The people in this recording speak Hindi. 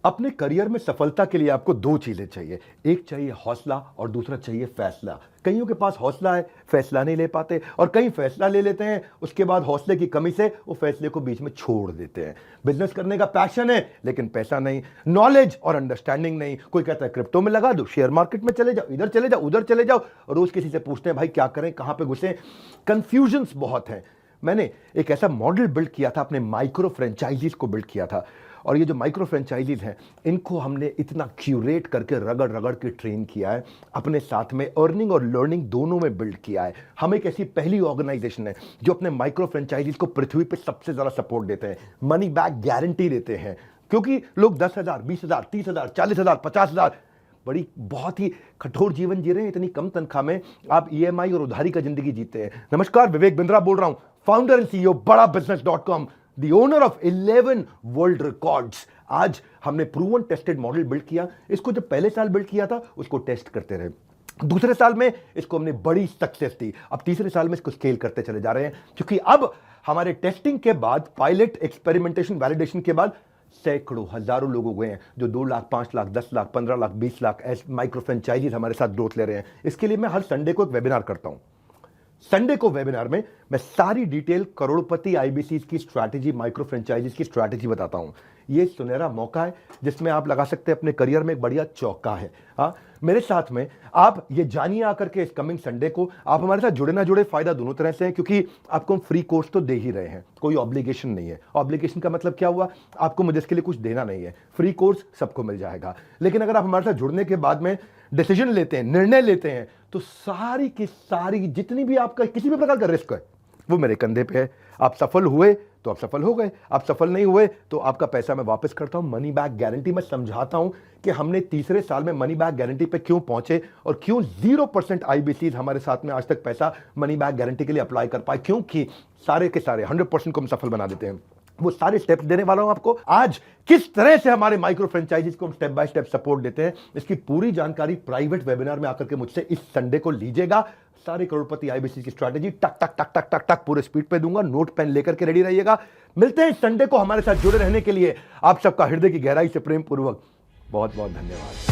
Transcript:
अपने करियर में सफलता के लिए आपको दो चीजें चाहिए। एक चाहिए हौसला और दूसरा चाहिए फैसला। कईयों के पास हौसला है, फैसला नहीं ले पाते, और कई फैसला ले लेते हैं, उसके बाद हौसले की कमी से वो फैसले को बीच में छोड़ देते हैं। बिजनेस करने का पैशन है लेकिन पैसा नहीं, नॉलेज और अंडरस्टैंडिंग नहीं। कोई कहता है क्रिप्टो में लगा दो, शेयर मार्केट में चले जाओ, इधर चले जाओ, उधर चले जाओ, रोज किसी से पूछते हैं भाई क्या करें, कहां पे घुसे। कंफ्यूजन्स बहुत हैं। मैंने एक ऐसा मॉडल बिल्ड किया था, अपने माइक्रो फ्रेंचाइजीज को बिल्ड किया था, और ये जो माइक्रो फ्रेंचाइजीज हैं इनको हमने इतना क्यूरेट करके रगड़ रगड़ के ट्रेन किया है, अपने साथ में अर्निंग और लर्निंग दोनों में बिल्ड किया है। हम एक ऐसी पहली ऑर्गेनाइजेशन है जो अपने माइक्रो फ्रेंचाइजीज को पृथ्वी पे सबसे ज्यादा सपोर्ट देते हैं, मनी बैक गारंटी देते हैं। क्योंकि लोग 10,000, 20,000, 30,000, 40,000, 50,000 बड़ी बहुत ही कठोर जीवन जी रहे हैं, इतनी कम तनख्वाह में आप ईएमआई और उधारी का जिंदगी जीते हैं। नमस्कार, विवेक बिंद्रा बोल रहा हूं, founder and CEO Bada business dot com, the owner of 11 world records. आज हमने प्रूवन टेस्टेड मॉडल बिल्ड किया। इसको जब पहले साल बिल्ड किया था उसको टेस्ट करते रहे, दूसरे साल में इसको हमने बड़ी सक्सेस दी, अब तीसरे साल में इसको स्केल करते चले जा रहे हैं। क्योंकि अब हमारे टेस्टिंग के बाद, पायलट, एक्सपेरिमेंटेशन, वैलिडेशन के बाद सैकड़ों, हजारों लोग हो गए हैं जो 2 लाख, 5 लाख, 10 लाख, 15 लाख, 20 लाख ऐसे माइक्रो फ्रेंचाइजीज हमारे साथ ग्रोथ ले रहे हैं। इसके लिए मैं हर संडे को एक वेबिनार करता हूं। संडे को वेबिनार में मैं सारी डिटेल करोड़पति आईबीसी की स्ट्रैटेजी, माइक्रो फ्रेंचाइजीज की स्ट्रैटेजी बताता हूं। ये सुनहरा मौका है जिसमें आप लगा सकते हैं अपने करियर में एक बढ़िया चौका है। हाँ, मेरे साथ में आप ये जानिए आकर के इस कमिंग संडे को। आप हमारे साथ जुड़े ना जुड़े, फायदा दोनों तरह से है, क्योंकि आपको हम फ्री कोर्स तो दे ही रहे हैं, कोई ऑब्लिगेशन नहीं है। ऑब्लिगेशन का मतलब क्या हुआ, आपको मुझे इसके लिए कुछ देना नहीं है, फ्री कोर्स सबको मिल जाएगा। लेकिन अगर आप हमारे साथ जुड़ने के बाद में डिसीजन लेते हैं, निर्णय लेते हैं, तो सारी की सारी जितनी भी आपका किसी भी प्रकार का रिस्क है वो मेरे कंधे पे है। आप सफल हुए तो आप सफल हो गए, आप सफल नहीं हुए तो आपका पैसा मैं वापस करता हूं। मनी बैक गारंटी मैं समझाता हूं कि हमने तीसरे साल में मनी बैक गारंटी पे क्यों पहुंचे और क्यों 0% आईबीसी हमारे साथ में आज तक पैसा मनी बैक गारंटी के लिए अप्लाई कर पाए, क्योंकि सारे के सारे 100% को हम सफल बना देते हैं। वो सारे स्टेप्स देने वाला हूं आपको आज। किस तरह से हमारे माइक्रो फ्रेंचाइजीज को हम स्टेप बाय स्टेप सपोर्ट देते हैं, इसकी पूरी जानकारी प्राइवेट वेबिनार में आकर के मुझसे इस संडे को लीजिएगा। सारे करोड़पति आईबीसी की स्ट्रैटेजी टक टक टक टक टक टक पूरे स्पीड पे दूंगा, नोट पेन लेकर के रेडी रहिएगा। मिलते हैं संडे को। हमारे साथ जुड़े रहने के लिए आप सबका हृदय की गहराई से प्रेम पूर्वक बहुत बहुत धन्यवाद।